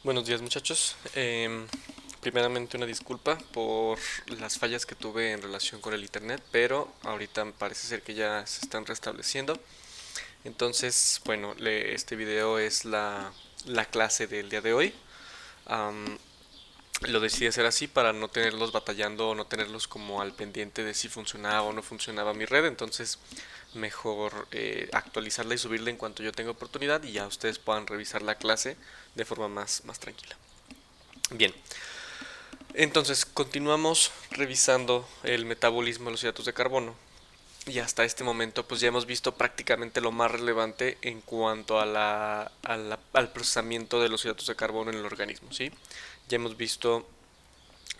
Buenos días muchachos. Primeramente una disculpa por las fallas que tuve en relación con el internet, pero ahorita parece ser que ya se están restableciendo. Entonces, bueno, este video es la clase del día de hoy. Am, lo decidí hacer así para no tenerlos batallando o no tenerlos como al pendiente de si funcionaba o no funcionaba mi red. Entonces, mejor actualizarla y subirla en cuanto yo tenga oportunidad y ya ustedes puedan revisar la clase de forma más tranquila. Bien, entonces continuamos revisando el metabolismo de los hidratos de carbono y hasta este momento pues ya hemos visto prácticamente lo más relevante en cuanto a al procesamiento de los hidratos de carbono en el organismo, ¿sí? Ya hemos visto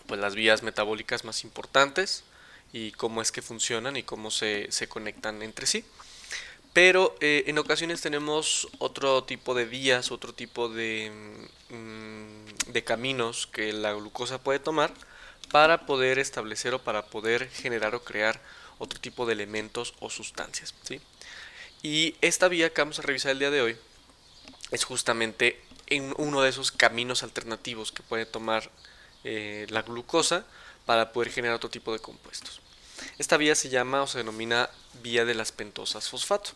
pues las vías metabólicas más importantes y cómo es que funcionan y cómo se conectan entre sí. Pero en ocasiones tenemos otro tipo de vías, otro tipo de caminos que la glucosa puede tomar para poder establecer o para poder generar o crear otro tipo de elementos o sustancias, ¿sí? Y esta vía que vamos a revisar el día de hoy es justamente en uno de esos caminos alternativos que puede tomar la glucosa para poder generar otro tipo de compuestos. Esta vía se llama o se denomina vía de las pentosas fosfato,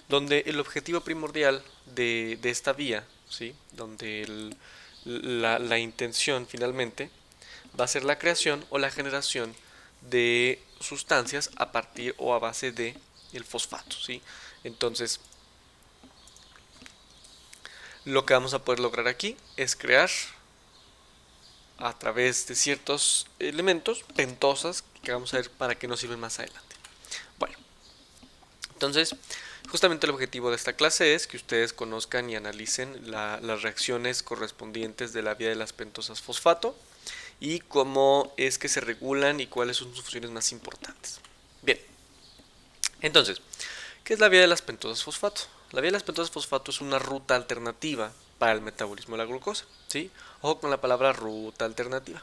donde el objetivo primordial de esta vía, ¿sí? Donde la intención finalmente va a ser la creación o la generación de sustancias a partir o a base de el fosfato, ¿sí? Entonces, lo que vamos a poder lograr aquí es crear a través de ciertos elementos pentosas que vamos a ver para qué nos sirven más adelante. Bueno, entonces, justamente el objetivo de esta clase es que ustedes conozcan y analicen las reacciones correspondientes de la vía de las pentosas fosfato y cómo es que se regulan y cuáles son sus funciones más importantes. Bien, entonces, ¿qué es la vía de las pentosas fosfato? La vía de las pentosas fosfato es una ruta alternativa para el metabolismo de la glucosa, ¿sí? Ojo con la palabra ruta alternativa.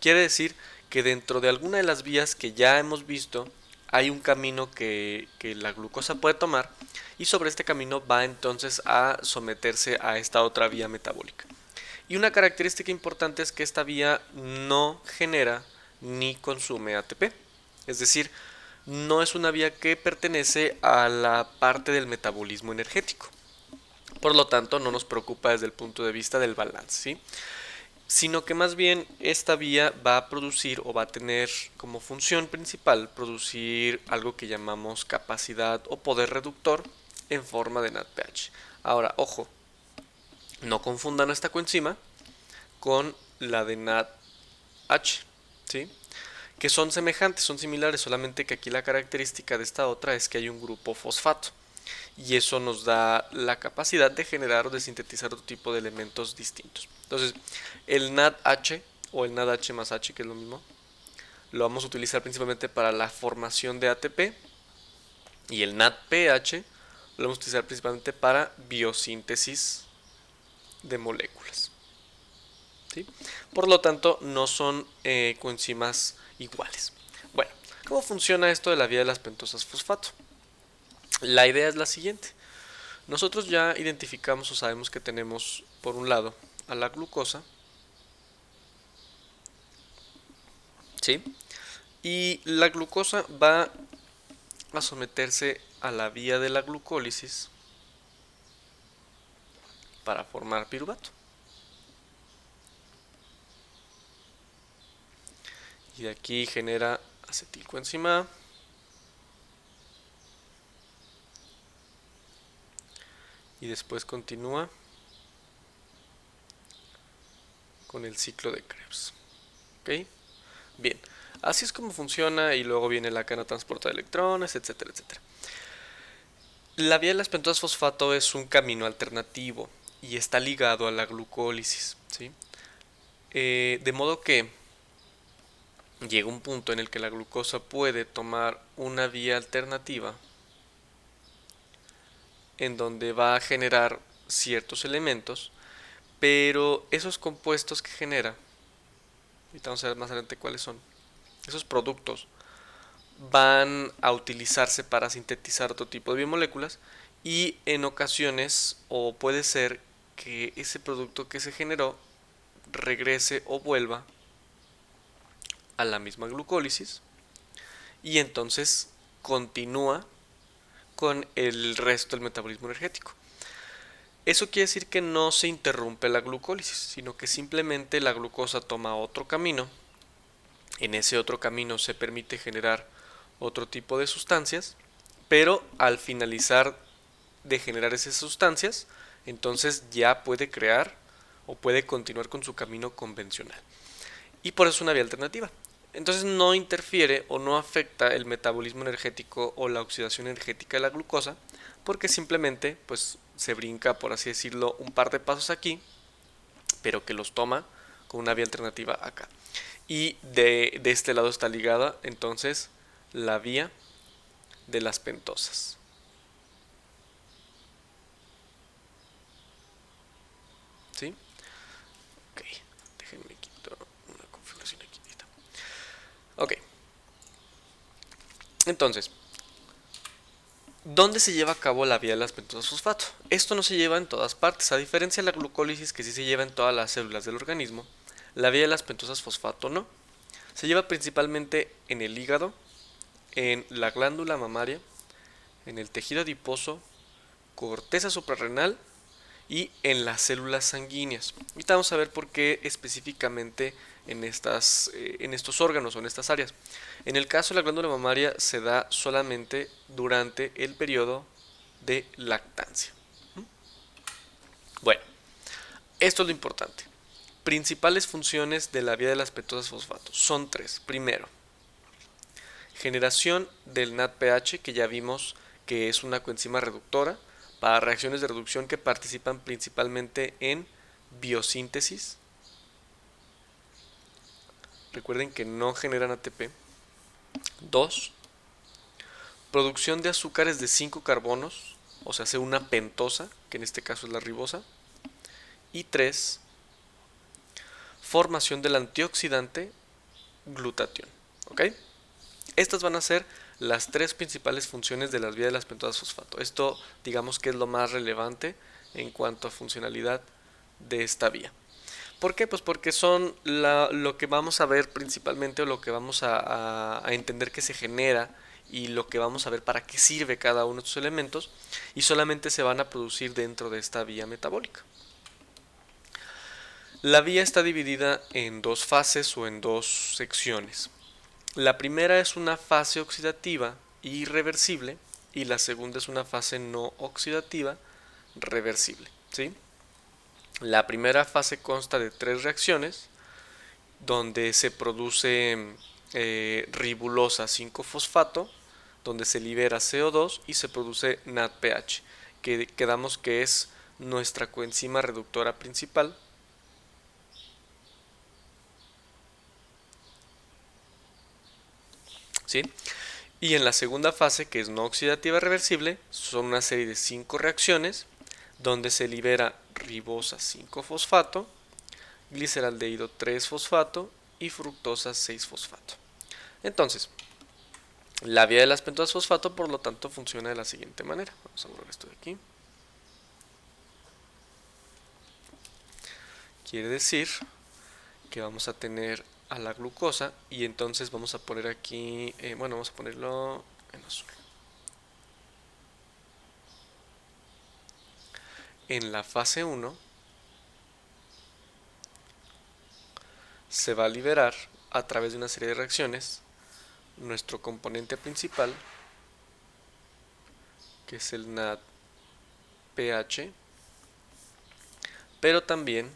Quiere decir que dentro de alguna de las vías que ya hemos visto hay un camino que la glucosa puede tomar y sobre este camino va entonces a someterse a esta otra vía metabólica. Y una característica importante es que esta vía no genera ni consume ATP. Es decir, no es una vía que pertenece a la parte del metabolismo energético. Por lo tanto, no nos preocupa desde el punto de vista del balance, ¿sí? Sino que más bien esta vía va a producir o va a tener como función principal producir algo que llamamos capacidad o poder reductor en forma de NADPH. Ahora, ojo, no confundan esta coenzima con la de NADH, ¿sí? Que son semejantes, son similares, solamente que aquí la característica de esta otra es que hay un grupo fosfato y eso nos da la capacidad de generar o de sintetizar otro tipo de elementos distintos. Entonces, el NADH o el NADH más H, que es lo mismo, lo vamos a utilizar principalmente para la formación de ATP y el NADPH lo vamos a utilizar principalmente para biosíntesis de moléculas, ¿sí? Por lo tanto, no son coenzimas iguales. Bueno, ¿cómo funciona esto de la vía de las pentosas fosfato? La idea es la siguiente. Nosotros ya identificamos o sabemos que tenemos, por un lado, a la glucosa, ¿sí? Y la glucosa va a someterse a la vía de la glucólisis para formar piruvato. Y de aquí genera acetilcoenzima A y después continúa con el ciclo de Krebs. ¿Ok? Bien, así es como funciona y luego viene la cadena transporta de electrones, etcétera, etcétera. La vía de las pentosas fosfato es un camino alternativo y está ligado a la glucólisis, ¿sí? De modo que llega un punto en el que la glucosa puede tomar una vía alternativa en donde va a generar ciertos elementos, pero esos compuestos que genera, ahorita vamos a ver más adelante cuáles son, esos productos van a utilizarse para sintetizar otro tipo de biomoléculas y en ocasiones o puede ser que ese producto que se generó regrese o vuelva a la misma glucólisis y entonces continúa con el resto del metabolismo energético. Eso quiere decir que no se interrumpe la glucólisis, sino que simplemente la glucosa toma otro camino. En ese otro camino se permite generar otro tipo de sustancias, pero al finalizar de generar esas sustancias, entonces ya puede crear o puede continuar con su camino convencional. Y por eso es una vía alternativa. Entonces no interfiere o no afecta el metabolismo energético o la oxidación energética de la glucosa, porque simplemente pues se brinca, por así decirlo, un par de pasos aquí, pero que los toma con una vía alternativa acá. Y de este lado está ligada entonces la vía de las pentosas. ¿Sí? Ok, déjenme quitar una configuración aquí. Ok, entonces, ¿dónde se lleva a cabo la vía de las pentosas fosfato? Esto no se lleva en todas partes, a diferencia de la glucólisis que sí se lleva en todas las células del organismo, la vía de las pentosas fosfato no. Se lleva principalmente en el hígado, en la glándula mamaria, en el tejido adiposo, corteza suprarrenal y en las células sanguíneas. Ahorita vamos a ver por qué específicamente en estos órganos o en estas áreas. En el caso de la glándula mamaria se da solamente durante el periodo de lactancia. Bueno, esto es lo importante. Principales funciones de la vía de las pentosas fosfato son tres. Primero, generación del NADPH, que ya vimos que es una coenzima reductora para reacciones de reducción que participan principalmente en biosíntesis. Recuerden que no generan ATP. 2. Producción de azúcares de 5 carbonos, o sea, hace una pentosa, que en este caso es la ribosa. Y 3. Formación del antioxidante glutatión. ¿Ok? Estas van a ser las tres principales funciones de las vías de las pentosas fosfato. Esto digamos que es lo más relevante en cuanto a funcionalidad de esta vía. ¿Por qué? Pues porque son lo que vamos a ver principalmente o lo que vamos a entender que se genera y lo que vamos a ver para qué sirve cada uno de estos elementos y solamente se van a producir dentro de esta vía metabólica. La vía está dividida en dos fases o en dos secciones. La primera es una fase oxidativa irreversible y la segunda es una fase no oxidativa reversible. ¿Sí? La primera fase consta de tres reacciones donde se produce ribulosa 5-fosfato, donde se libera CO2 y se produce NADPH, que quedamos que es nuestra coenzima reductora principal. ¿Sí? Y en la segunda fase, que es no oxidativa reversible, son una serie de 5 reacciones donde se libera ribosa 5-fosfato, gliceraldehído 3-fosfato y fructosa 6-fosfato. Entonces, la vía de las pentosas fosfato, por lo tanto, funciona de la siguiente manera. Vamos a borrar esto de aquí. Quiere decir que vamos a tener a la glucosa y entonces vamos a poner aquí, bueno, vamos a ponerlo en azul. En la fase 1 se va a liberar a través de una serie de reacciones nuestro componente principal, que es el NADPH, pero también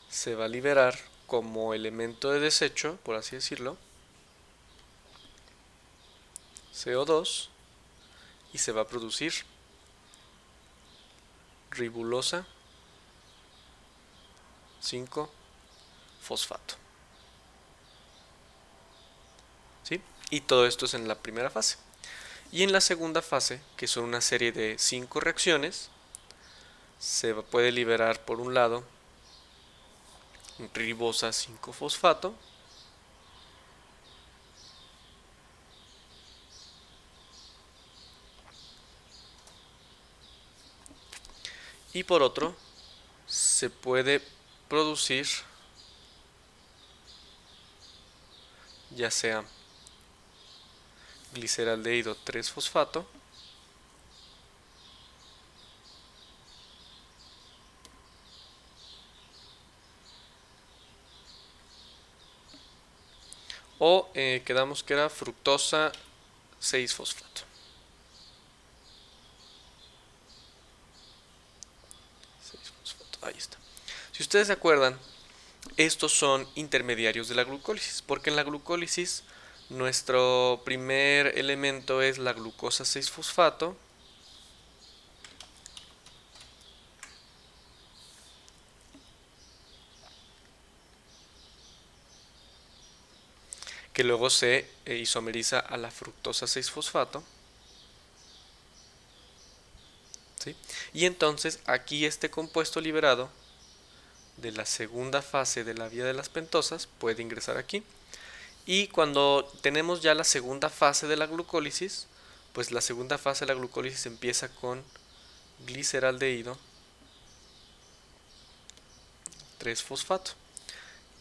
se va a liberar como elemento de desecho, por así decirlo, CO2 y se va a producir ribulosa 5-fosfato. ¿Sí? Y todo esto es en la primera fase. Y en la segunda fase, que son una serie de 5 reacciones, se puede liberar por un lado ribosa 5-fosfato y por otro se puede producir ya sea gliceraldehído 3-fosfato o quedamos que era fructosa 6-fosfato. Ahí está. Si ustedes se acuerdan, estos son intermediarios de la glucólisis, porque en la glucólisis nuestro primer elemento es la glucosa 6-fosfato, que luego se isomeriza a la fructosa 6-fosfato. ¿Sí? Y entonces aquí este compuesto liberado de la segunda fase de la vía de las pentosas puede ingresar aquí. Y cuando tenemos ya la segunda fase de la glucólisis, pues la segunda fase de la glucólisis empieza con gliceraldehído 3-fosfato,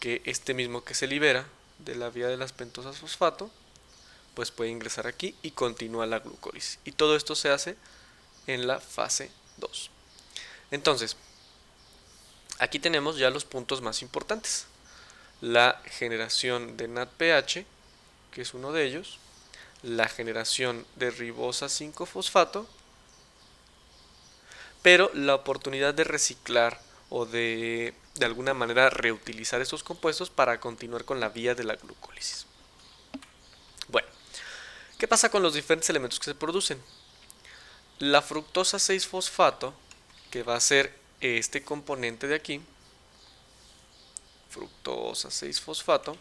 que este mismo que se libera de la vía de las pentosas fosfato, pues puede ingresar aquí y continúa la glucólisis. Y todo esto se hace en la fase 2. Entonces, aquí tenemos ya los puntos más importantes. La generación de NADPH, que es uno de ellos, la generación de ribosa 5-fosfato, pero la oportunidad de reciclar o de alguna manera reutilizar esos compuestos para continuar con la vía de la glucólisis. Bueno, ¿qué pasa con los diferentes elementos que se producen? La fructosa 6-fosfato, que va a ser este componente de aquí, fructosa 6-fosfato,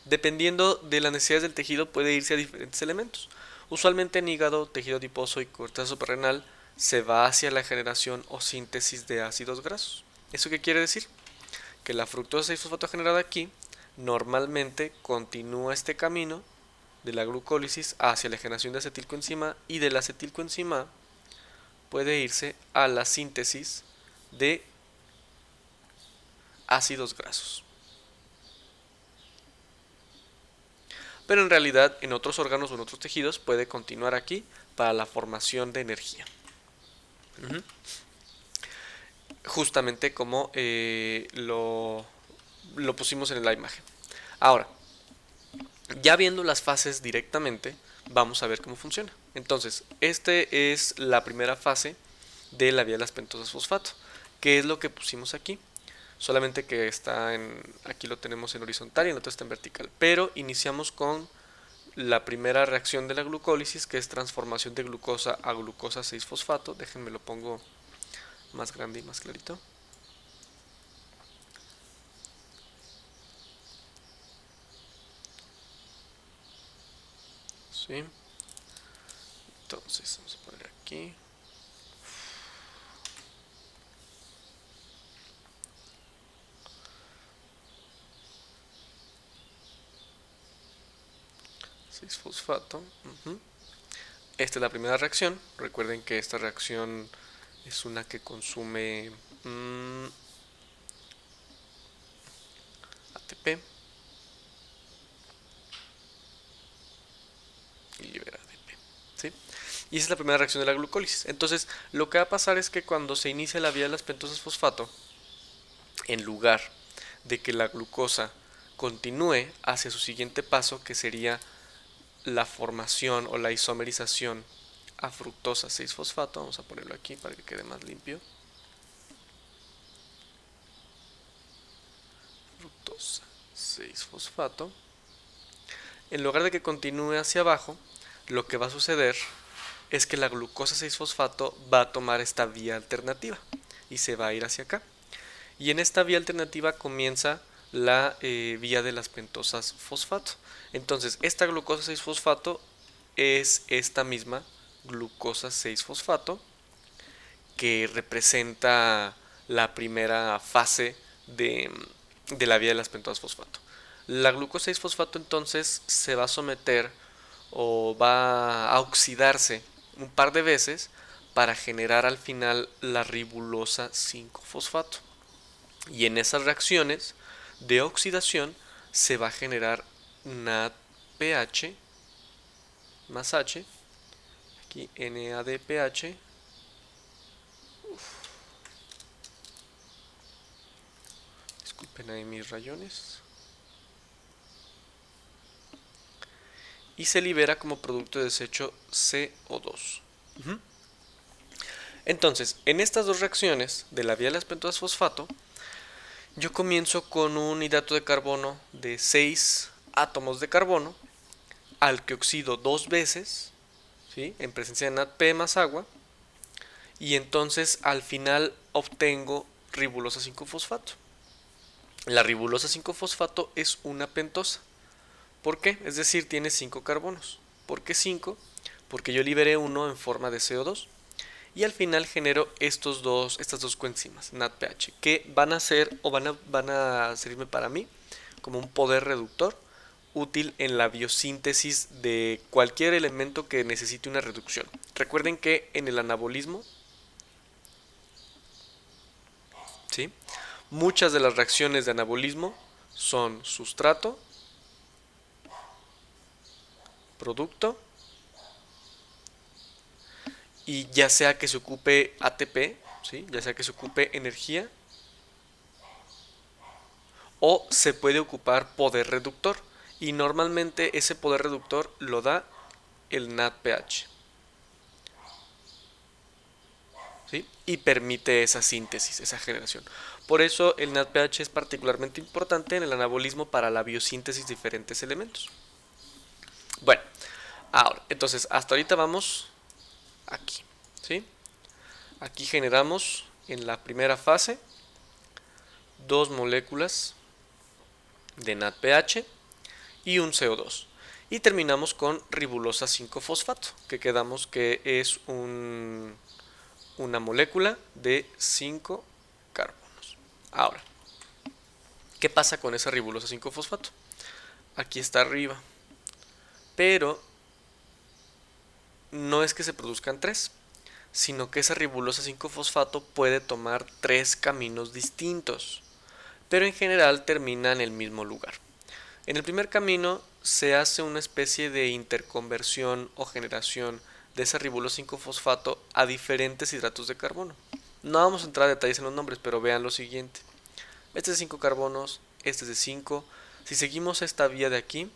dependiendo de las necesidades del tejido puede irse a diferentes elementos. Usualmente en hígado, tejido adiposo y corteza suprarrenal se va hacia la generación o síntesis de ácidos grasos. ¿Eso qué quiere decir? Que la fructosa 6-fosfato generada aquí normalmente continúa este camino de la glucólisis hacia la generación de acetilcoenzima y del acetilcoenzima puede irse a la síntesis de ácidos grasos. Pero en realidad en otros órganos o en otros tejidos puede continuar aquí para la formación de energía. Justamente como lo pusimos en la imagen. Ahora, ya viendo las fases directamente, vamos a ver cómo funciona. Entonces, este es la primera fase de la vía de las pentosas fosfato. ¿Qué es lo que pusimos aquí? Solamente que está aquí lo tenemos en horizontal y en otro está en vertical. Pero iniciamos con la primera reacción de la glucólisis, que es transformación de glucosa a glucosa 6-fosfato. Déjenme lo pongo más grande y más clarito. ¿Sí? Entonces, vamos a poner aquí. Fosfato. Esta es la primera reacción. Recuerden que esta reacción es una que consume ATP y libera ADP. ¿Sí? Y esa es la primera reacción de la glucólisis. Entonces, lo que va a pasar es que cuando se inicia la vía de las pentosas fosfato, en lugar de que la glucosa continúe hacia su siguiente paso, que sería la formación o la isomerización a fructosa 6-fosfato, vamos a ponerlo aquí para que quede más limpio. Fructosa 6-fosfato. En lugar de que continúe hacia abajo, lo que va a suceder es que la glucosa 6-fosfato va a tomar esta vía alternativa y se va a ir hacia acá. Y en esta vía alternativa comienza la vía de las pentosas fosfato. Entonces, esta glucosa 6-fosfato es esta misma glucosa 6-fosfato que representa la primera fase de la vía de las pentosas fosfato. La glucosa 6-fosfato entonces se va a someter o va a oxidarse un par de veces para generar al final la ribulosa 5-fosfato. Y en esas reacciones de oxidación se va a generar NADPH más H, aquí NADPH, disculpen ahí mis rayones, y se libera como producto de desecho CO2. Entonces, en estas dos reacciones de la vía de las pentosas fosfato, yo comienzo con un hidrato de carbono de 6 átomos de carbono, al que oxido dos veces, ¿sí?, en presencia de NADP más agua, y entonces al final obtengo ribulosa 5-fosfato. La ribulosa 5-fosfato es una pentosa. ¿Por qué? Es decir, tiene 5 carbonos. ¿Por qué 5? Porque yo liberé uno en forma de CO2. Y al final genero estas dos coenzimas, NADPH, que van a ser o van a servirme para mí como un poder reductor útil en la biosíntesis de cualquier elemento que necesite una reducción. Recuerden que en el anabolismo, ¿sí?, muchas de las reacciones de anabolismo son sustrato, producto, y ya sea que se ocupe ATP, ¿sí?, ya sea que se ocupe energía, o se puede ocupar poder reductor, y normalmente ese poder reductor lo da el NADPH, ¿sí?, y permite esa síntesis, esa generación. Por eso el NADPH es particularmente importante en el anabolismo para la biosíntesis de diferentes elementos. Bueno, ahora, entonces hasta ahorita vamos aquí, ¿sí? Aquí generamos en la primera fase dos moléculas de NADPH y un CO2. Y terminamos con ribulosa 5-fosfato, que quedamos que es una molécula de 5 carbonos. Ahora, ¿qué pasa con esa ribulosa 5-fosfato? Aquí está arriba, pero no es que se produzcan tres, sino que esa ribulosa 5-fosfato puede tomar tres caminos distintos, pero en general termina en el mismo lugar. En el primer camino se hace una especie de interconversión o generación de esa ribulosa 5-fosfato a diferentes hidratos de carbono. No vamos a entrar a detalles en los nombres, pero vean lo siguiente. Este es de 5 carbonos, este es de 5. Si seguimos esta vía de aquí,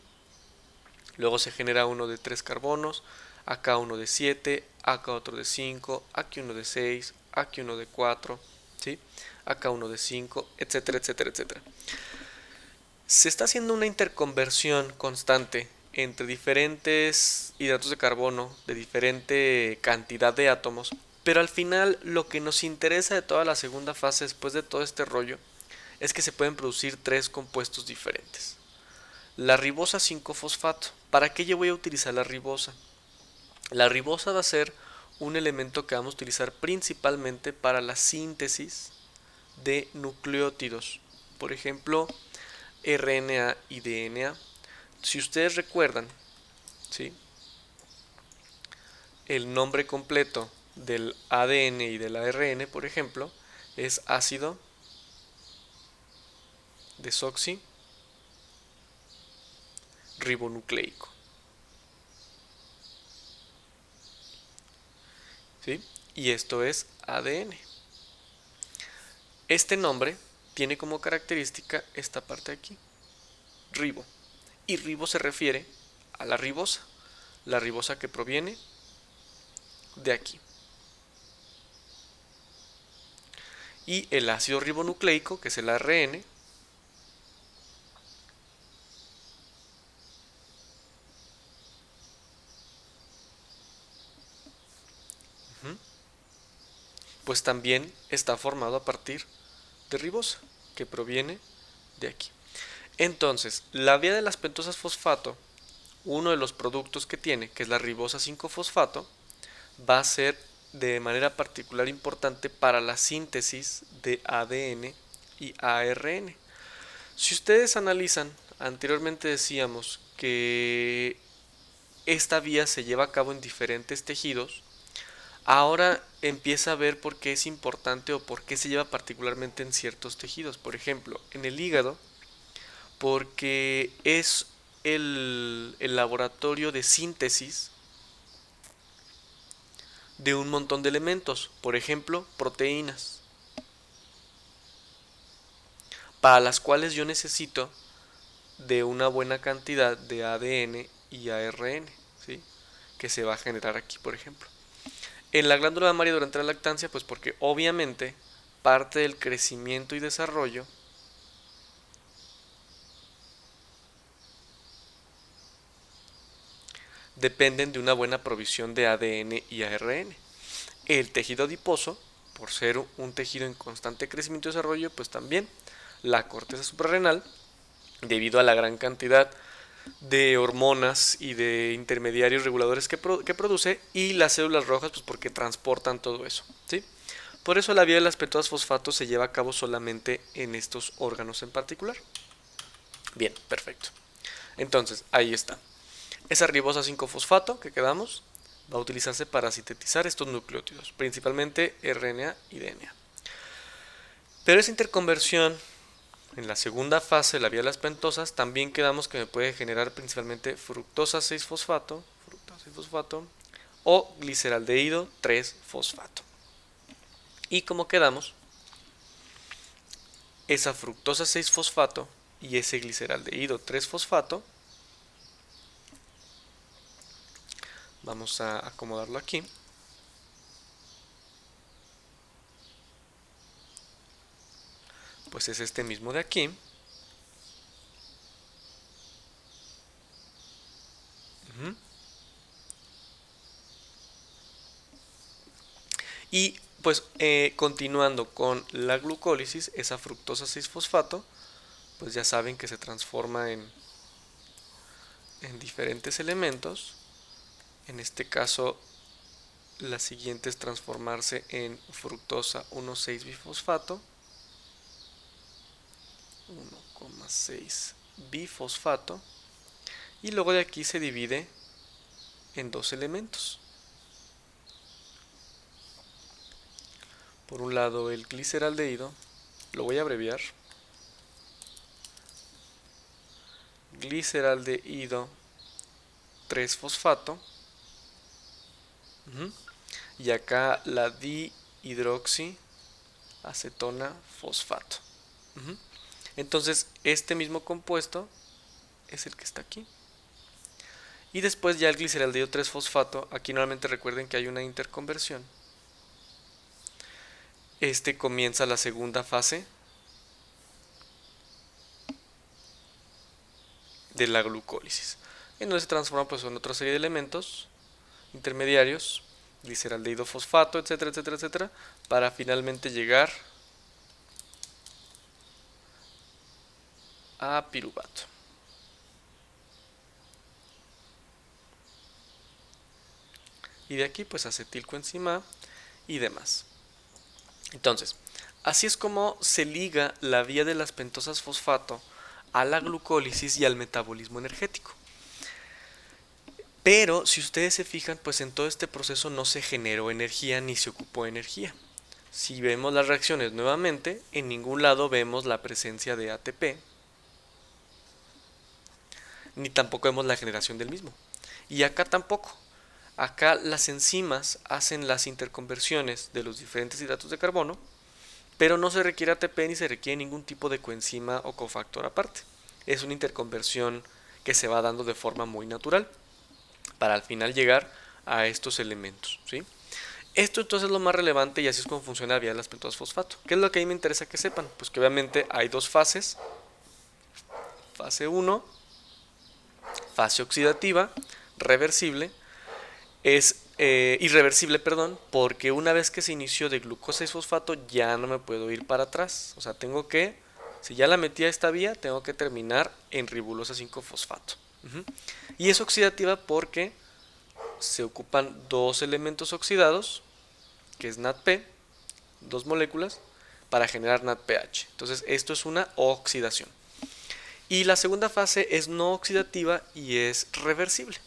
luego se genera uno de 3 carbonos, acá uno de 7, acá otro de 5, aquí uno de 6, aquí uno de 4, ¿sí?, acá uno de 5, etcétera, etcétera, etcétera. Se está haciendo una interconversión constante entre diferentes hidratos de carbono de diferente cantidad de átomos, pero al final lo que nos interesa de toda la segunda fase después de todo este rollo es que se pueden producir tres compuestos diferentes. La ribosa 5-fosfato. ¿Para qué yo voy a utilizar la ribosa? La ribosa va a ser un elemento que vamos a utilizar principalmente para la síntesis de nucleótidos. Por ejemplo, RNA y DNA. Si ustedes recuerdan, ¿sí?, el nombre completo del ADN y del ARN, por ejemplo, es ácido desoxirribonucleico, ¿sí?, y esto es ADN. Este nombre tiene como característica esta parte de aquí, ribo, y ribo se refiere a la ribosa que proviene de aquí. Y el ácido ribonucleico, que es el ARN, pues también está formado a partir de ribosa, que proviene de aquí. Entonces, la vía de las pentosas fosfato, uno de los productos que tiene, que es la ribosa 5-fosfato, va a ser de manera particular importante para la síntesis de ADN y ARN. Si ustedes analizan, anteriormente decíamos que esta vía se lleva a cabo en diferentes tejidos. Ahora empieza a ver por qué es importante o por qué se lleva particularmente en ciertos tejidos. Por ejemplo, en el hígado, porque es el laboratorio de síntesis de un montón de elementos, por ejemplo, proteínas, para las cuales yo necesito de una buena cantidad de ADN y ARN, ¿sí? Que se va a generar aquí, por ejemplo. En la glándula mamaria durante la lactancia, pues porque obviamente parte del crecimiento y desarrollo dependen de una buena provisión de ADN y ARN. El tejido adiposo, por ser un tejido en constante crecimiento y desarrollo, pues también la corteza suprarrenal, debido a la gran cantidad de hormonas y de intermediarios reguladores que produce, y las células rojas, pues porque transportan todo eso, ¿sí? Por eso la vía de las pentosas fosfato se lleva a cabo solamente en estos órganos en particular. Bien, perfecto. Entonces, ahí está. Esa ribosa 5-fosfato que quedamos va a utilizarse para sintetizar estos nucleótidos, principalmente RNA y DNA. Pero esa interconversión en la segunda fase de la vía de las pentosas también quedamos que me puede generar principalmente fructosa 6-fosfato, o gliceraldehído 3-fosfato. Y como quedamos, esa fructosa 6-fosfato y ese gliceraldehído 3-fosfato, vamos a acomodarlo aquí, pues es este mismo de aquí. Y pues continuando con la glucólisis, esa fructosa 6-fosfato, pues ya saben que se transforma en diferentes elementos. En este caso, la siguiente es transformarse en fructosa 1,6-bifosfato, 1,6-bifosfato, y luego de aquí se divide en dos elementos. Por un lado el gliceraldehído, lo voy a abreviar, gliceraldehído 3-fosfato, y acá la dihidroxiacetona fosfato. Entonces este mismo compuesto es el que está aquí. Y después ya el gliceraldehído 3-fosfato, aquí nuevamente recuerden que hay una interconversión. Este comienza la segunda fase de la glucólisis, en donde se transforma pues en otra serie de elementos intermediarios, gliceraldehído fosfato, etcétera, etcétera, etcétera, para finalmente llegar a piruvato. Y de aquí pues acetilcoenzima y demás. Entonces, así es como se liga la vía de las pentosas fosfato a la glucólisis y al metabolismo energético. Pero si ustedes se fijan, pues en todo este proceso no se generó energía ni se ocupó energía. Si vemos las reacciones nuevamente, en ningún lado vemos la presencia de ATP, ni tampoco vemos la generación del mismo. Y acá tampoco. Acá las enzimas hacen las interconversiones de los diferentes hidratos de carbono, pero no se requiere ATP ni se requiere ningún tipo de coenzima o cofactor aparte. Es una interconversión que se va dando de forma muy natural para al final llegar a estos elementos, ¿sí? Esto entonces es lo más relevante y así es como funciona la vía de las pentosas fosfato. ¿Qué es lo que a mí me interesa que sepan? Pues que obviamente hay dos fases. Fase 1, fase oxidativa, reversible. Es irreversible, perdón, porque una vez que se inició de glucosa y fosfato ya no me puedo ir para atrás. O sea, tengo que, si ya la metí a esta vía, tengo que terminar en ribulosa 5-fosfato. Y es oxidativa porque se ocupan dos elementos oxidados, que es NADP, dos moléculas, para generar NADPH. Entonces esto es una oxidación. Y la segunda fase es no oxidativa y es reversible,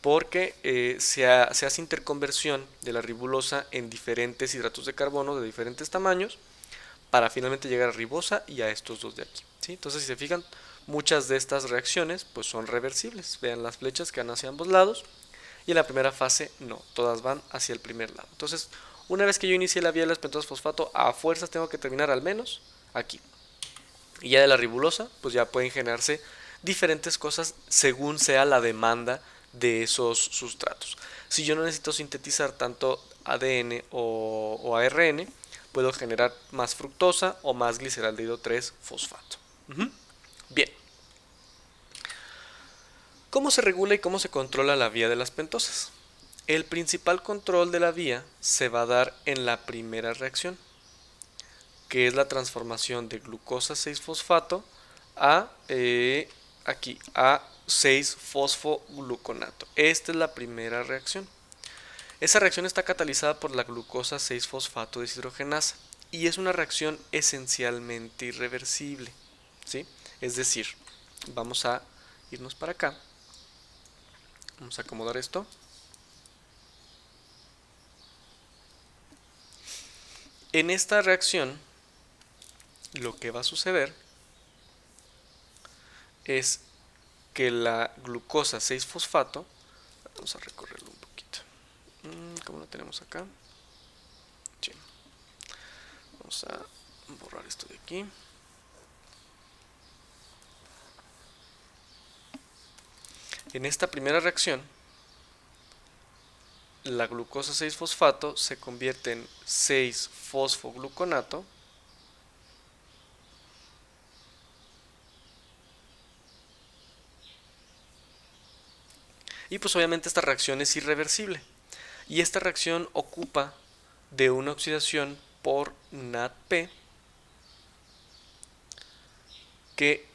porque se hace interconversión de la ribosa en diferentes hidratos de carbono de diferentes tamaños para finalmente llegar a ribosa y a estos dos de aquí, ¿sí? Entonces, si se fijan, muchas de estas reacciones pues son reversibles. Vean las flechas que van hacia ambos lados, y en la primera fase no, todas van hacia el primer lado. Entonces, una vez que yo inicie la vía de las pentosas fosfato, a fuerzas tengo que terminar al menos aquí. Y ya de la ribulosa, pues ya pueden generarse diferentes cosas según sea la demanda de esos sustratos. Si yo no necesito sintetizar tanto ADN o ARN, puedo generar más fructosa o más gliceraldehído 3 fosfato. Bien. ¿Cómo se regula y cómo se controla la vía de las pentosas? El principal control de la vía se va a dar en la primera reacción, que es la transformación de glucosa 6-fosfato a aquí a 6-fosfogluconato. Esta es la primera reacción. Esa reacción está catalizada por la glucosa 6-fosfato deshidrogenasa y es una reacción esencialmente irreversible, ¿sí? Es decir, vamos a irnos para acá. Vamos a acomodar esto. En esta reacción, lo que va a suceder es que la glucosa 6-fosfato, vamos a recorrerlo un poquito. ¿Cómo lo tenemos acá? Sí. Vamos a borrar esto de aquí. En esta primera reacción, la glucosa 6-fosfato se convierte en 6-fosfogluconato y pues obviamente esta reacción es irreversible y esta reacción ocupa de una oxidación por NADP que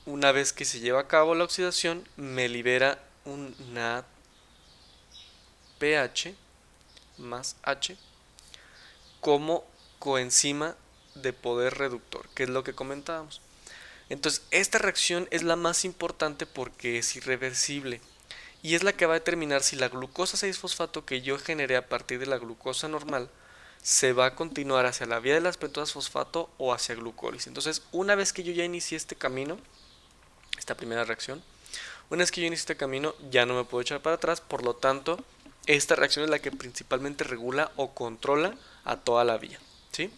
una vez que se lleva a cabo la oxidación me libera un NADPH más H como coenzima de poder reductor, que es lo que comentábamos. Entonces, esta reacción es la más importante porque es irreversible y es la que va a determinar si la glucosa 6-fosfato que yo generé a partir de la glucosa normal se va a continuar hacia la vía de las pentosas fosfato o hacia glucólisis. Entonces, una vez que yo ya inicié este camino, esta primera reacción, una vez que yo inicie este camino, ya no me puedo echar para atrás, por lo tanto, esta reacción es la que principalmente regula o controla a toda la vía, ¿sí?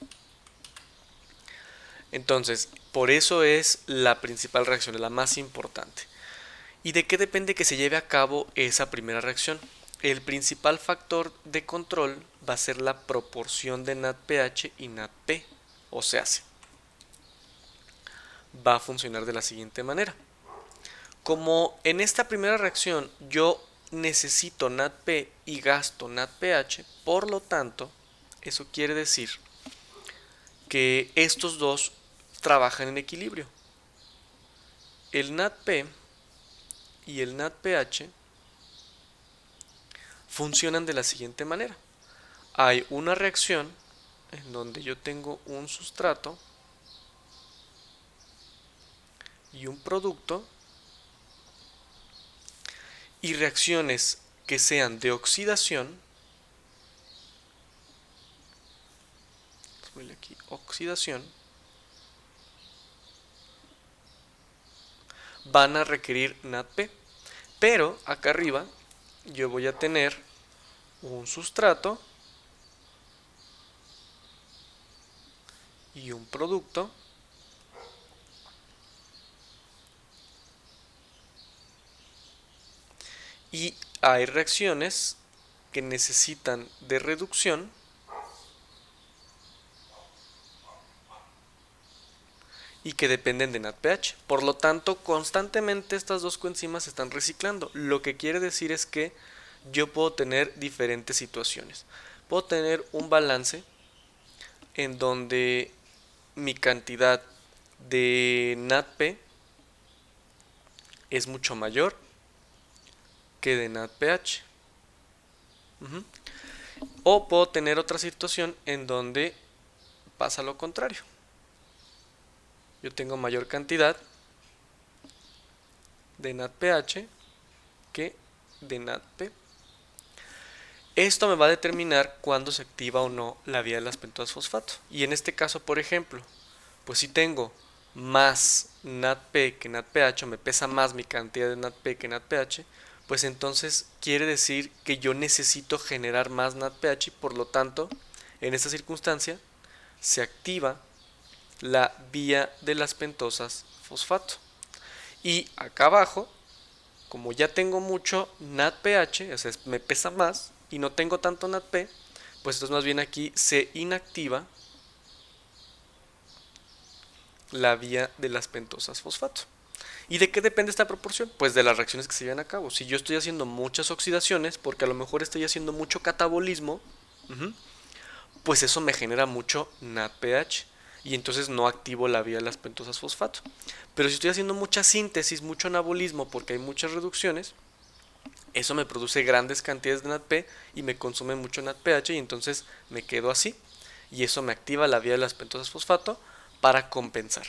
Entonces, por eso es la principal reacción, es la más importante. ¿Y de qué depende que se lleve a cabo esa primera reacción? El principal factor de control va a ser la proporción de NADPH y NADP, o sea, va a funcionar de la siguiente manera. Como en esta primera reacción yo necesito NADP y gasto NADPH, por lo tanto, eso quiere decir que estos dos trabajan en equilibrio. El NADP y el NADPH funcionan de la siguiente manera. Hay una reacción en donde yo tengo un sustrato y un producto y reacciones que sean de oxidación, aquí, oxidación, van a requerir NADP, pero acá arriba yo voy a tener un sustrato y un producto y hay reacciones que necesitan de reducción y que dependen de NADPH. Por lo tanto, constantemente estas dos coenzimas se están reciclando. Lo que quiere decir es que yo puedo tener diferentes situaciones. Puedo tener un balance en donde mi cantidad de NADP es mucho mayor que de NADPH. O puedo tener otra situación en donde pasa lo contrario. Yo tengo mayor cantidad de NADPH que de NADP. Esto me va a determinar cuándo se activa o no la vía de las pentosas fosfato. Y en este caso, por ejemplo, pues si tengo más NADP que NADPH, o me pesa más mi cantidad de NADP que NADPH, pues entonces quiere decir que yo necesito generar más NADPH y por lo tanto, en esta circunstancia, se activa la vía de las pentosas fosfato. Y acá abajo, como ya tengo mucho NADPH, o sea, me pesa más y no tengo tanto NADP, pues entonces más bien aquí se inactiva la vía de las pentosas fosfato. ¿Y de qué depende esta proporción? Pues de las reacciones que se llevan a cabo. Si yo estoy haciendo muchas oxidaciones, porque a lo mejor estoy haciendo mucho catabolismo, pues eso me genera mucho NADPH y entonces no activo la vía de las pentosas fosfato. Pero si estoy haciendo mucha síntesis, mucho anabolismo, porque hay muchas reducciones, eso me produce grandes cantidades de NADP y me consume mucho NADPH y entonces me quedo así. Y eso me activa la vía de las pentosas fosfato para compensar.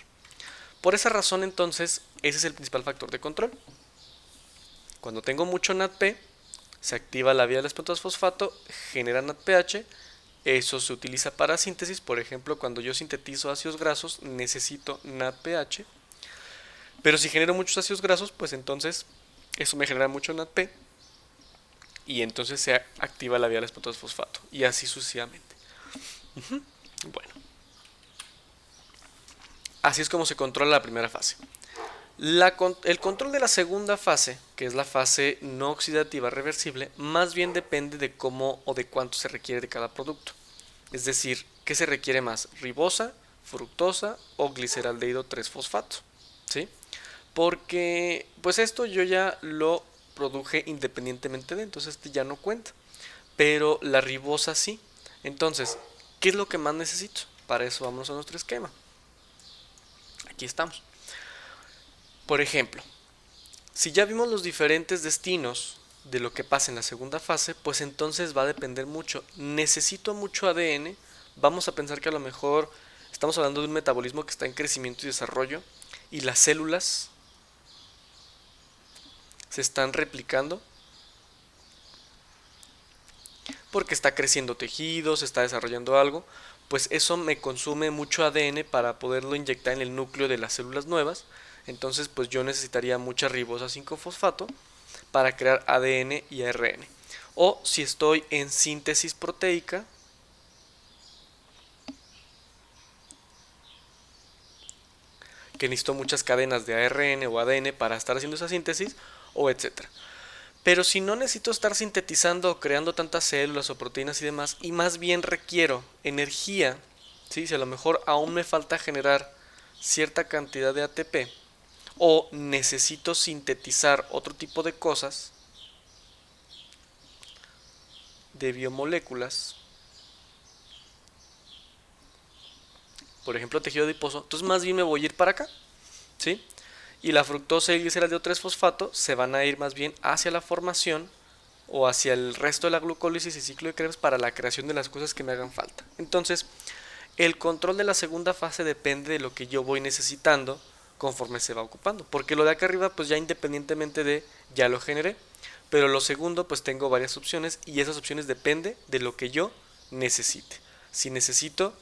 Por esa razón entonces ese es el principal factor de control. Cuando tengo mucho NADP, se activa la vía de las pentosas fosfato, genera NADPH. Eso se utiliza para síntesis, por ejemplo, cuando yo sintetizo ácidos grasos necesito NADPH, pero si genero muchos ácidos grasos, pues entonces eso me genera mucho NADP y entonces se activa la vía de las pentosas fosfato y así sucesivamente. Bueno, así es como se controla la primera fase. El control de la segunda fase, que es la fase no oxidativa reversible, más bien depende de cómo o de cuánto se requiere de cada producto. Es decir, ¿qué se requiere más? ¿Ribosa, fructosa o gliceraldehído 3-fosfato? ¿Sí? Porque pues esto yo ya lo produje independientemente de, entonces este ya no cuenta. Pero la ribosa sí. Entonces, ¿qué es lo que más necesito? Para eso vamos a nuestro esquema. Aquí estamos. Por ejemplo, si ya vimos los diferentes destinos de lo que pasa en la segunda fase, pues entonces va a depender mucho. Necesito mucho ADN. Vamos a pensar que a lo mejor estamos hablando de un metabolismo que está en crecimiento y desarrollo y las células se están replicando porque está creciendo tejido, se está desarrollando algo, pues eso me consume mucho ADN para poderlo inyectar en el núcleo de las células nuevas. Entonces pues yo necesitaría mucha ribosa 5-fosfato para crear ADN y ARN. O si estoy en síntesis proteica, que necesito muchas cadenas de ARN o ADN para estar haciendo esa síntesis, o etcétera. Pero si no necesito estar sintetizando o creando tantas células o proteínas y demás, y más bien requiero energía, ¿sí? Si a lo mejor aún me falta generar cierta cantidad de ATP, o necesito sintetizar otro tipo de cosas, de biomoléculas, por ejemplo tejido adiposo, entonces más bien me voy a ir para acá, ¿sí? Y la fructosa y el gliceraldehído 3-fosfato se van a ir más bien hacia la formación o hacia el resto de la glucólisis y ciclo de Krebs para la creación de las cosas que me hagan falta. Entonces, el control de la segunda fase depende de lo que yo voy necesitando conforme se va ocupando, porque lo de acá arriba pues ya independientemente de ya lo generé, pero lo segundo pues tengo varias opciones y esas opciones depende de lo que yo necesite. Si necesito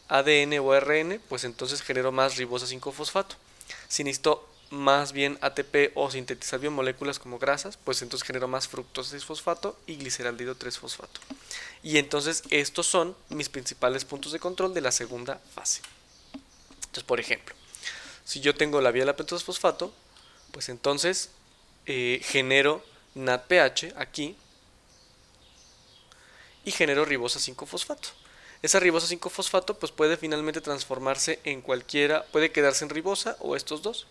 ADN o ARN, pues entonces genero más ribosa 5-fosfato. Si necesito más bien ATP o sintetizar biomoléculas como grasas, pues entonces genero más fructosa 6-fosfato y gliceraldehído 3-fosfato. Y entonces estos son mis principales puntos de control de la segunda fase. Entonces, por ejemplo, si yo tengo la vía de la pentosa fosfato, pues entonces genero NADPH aquí y genero ribosa 5-fosfato. Esa ribosa 5-fosfato pues puede finalmente transformarse en cualquiera, puede quedarse en ribosa o estos dos.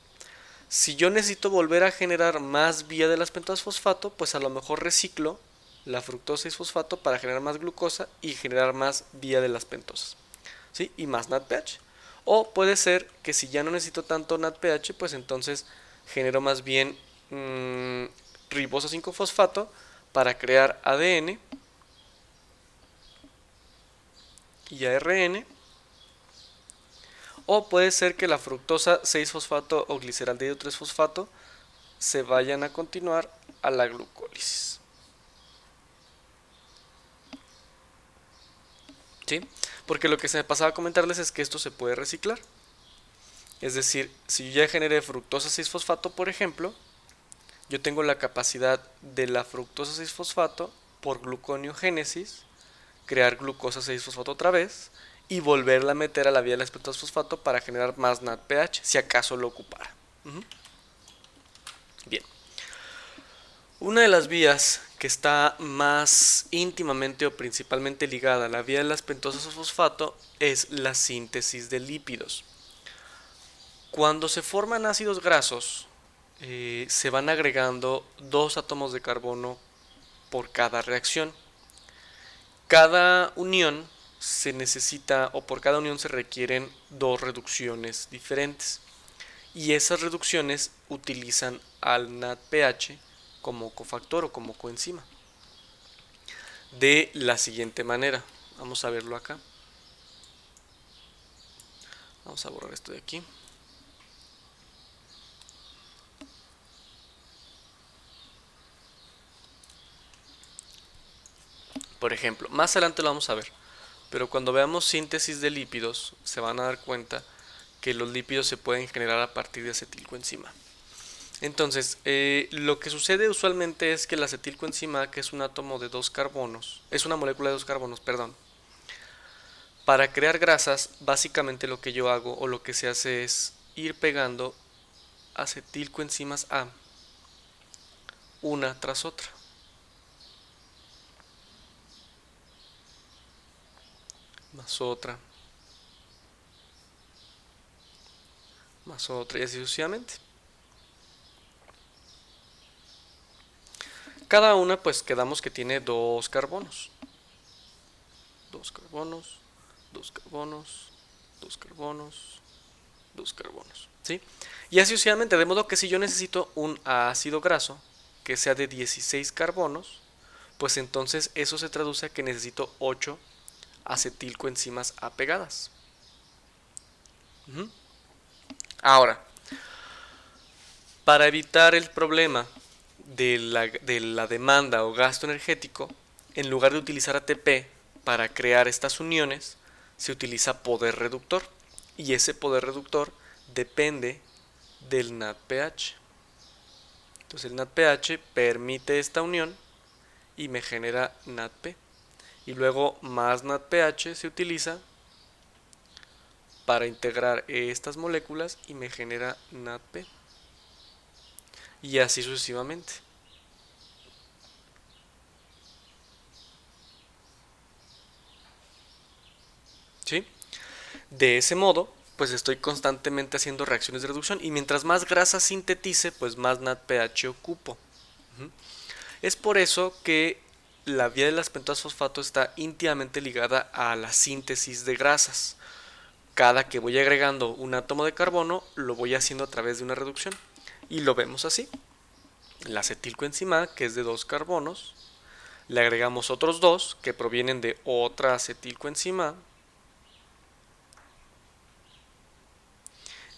Si yo necesito volver a generar más vía de las pentosas fosfato, pues a lo mejor reciclo la fructosa 6-fosfato para generar más glucosa y generar más vía de las pentosas, ¿sí? Y más NADPH. O puede ser que si ya no necesito tanto NADPH, pues entonces genero más bien ribosa 5-fosfato para crear ADN y ARN. O puede ser que la fructosa 6-fosfato o gliceraldehído 3-fosfato se vayan a continuar a la glucólisis. ¿Sí? Porque lo que se me pasaba a comentarles es que esto se puede reciclar. Es decir, si yo ya generé fructosa 6-fosfato, por ejemplo, yo tengo la capacidad de la fructosa 6-fosfato por gluconeogénesis, crear glucosa 6-fosfato otra vez y volverla a meter a la vía de la pentosas fosfato para generar más NADPH, si acaso lo ocupara. Bien. Una de las vías que está más íntimamente o principalmente ligada a la vía de las pentosas fosfato es la síntesis de lípidos. Cuando se forman ácidos grasos, se van agregando 2 átomos de carbono por cada reacción. Cada unión se necesita, o por cada unión se requieren 2 reducciones diferentes. Y esas reducciones utilizan al NADPH como cofactor o como coenzima. De la siguiente manera. Vamos a verlo acá. Vamos a borrar esto de aquí. Por ejemplo, más adelante lo vamos a ver, pero cuando veamos síntesis de lípidos se van a dar cuenta que los lípidos se pueden generar a partir de acetilcoenzima. Entonces, lo que sucede usualmente es que el acetilcoenzima, que es un átomo de 2 carbonos, es una molécula de 2 carbonos, perdón. Para crear grasas, básicamente lo que yo hago o lo que se hace es ir pegando acetilcoenzimas A una tras otra. Más otra, más otra y así sucesivamente. Cada una pues quedamos que tiene 2 carbonos. 2 carbonos, 2 carbonos, 2 carbonos, 2 carbonos, ¿sí? Y así sucesivamente, de modo que si yo necesito un ácido graso que sea de 16 carbonos, pues entonces eso se traduce a que necesito 8 acetilcoenzimas A pegadas. Ahora, para evitar el problema de la demanda o gasto energético, en lugar de utilizar ATP para crear estas uniones, se utiliza poder reductor. Y ese poder reductor depende del NADPH. Entonces el NADPH permite esta unión y me genera NADP. Y luego más NADPH se utiliza para integrar estas moléculas y me genera NADP. Y así sucesivamente. ¿Sí? De ese modo, pues estoy constantemente haciendo reacciones de reducción y mientras más grasa sintetice, pues más NADPH ocupo. Es por eso que la vía de las pentosas fosfato está íntimamente ligada a la síntesis de grasas. Cada que voy agregando un átomo de carbono, lo voy haciendo a través de una reducción. Y lo vemos así. La acetilcoenzima A, que es de 2 carbonos, le agregamos otros 2 que provienen de otra acetilcoenzima A,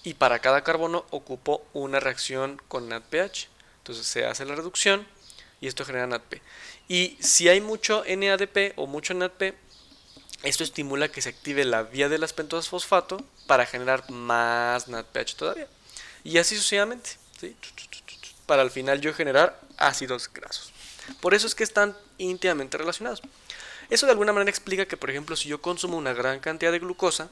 y para cada carbono ocupo una reacción con NADPH. Entonces se hace la reducción y esto genera NADP. Y si hay mucho NADP o mucho NADP, esto estimula que se active la vía de las pentosas fosfato para generar más NADPH todavía. Y así sucesivamente, ¿sí? Para al final yo generar ácidos grasos. Por eso es que están íntimamente relacionados. Eso de alguna manera explica que, por ejemplo, si yo consumo una gran cantidad de glucosa,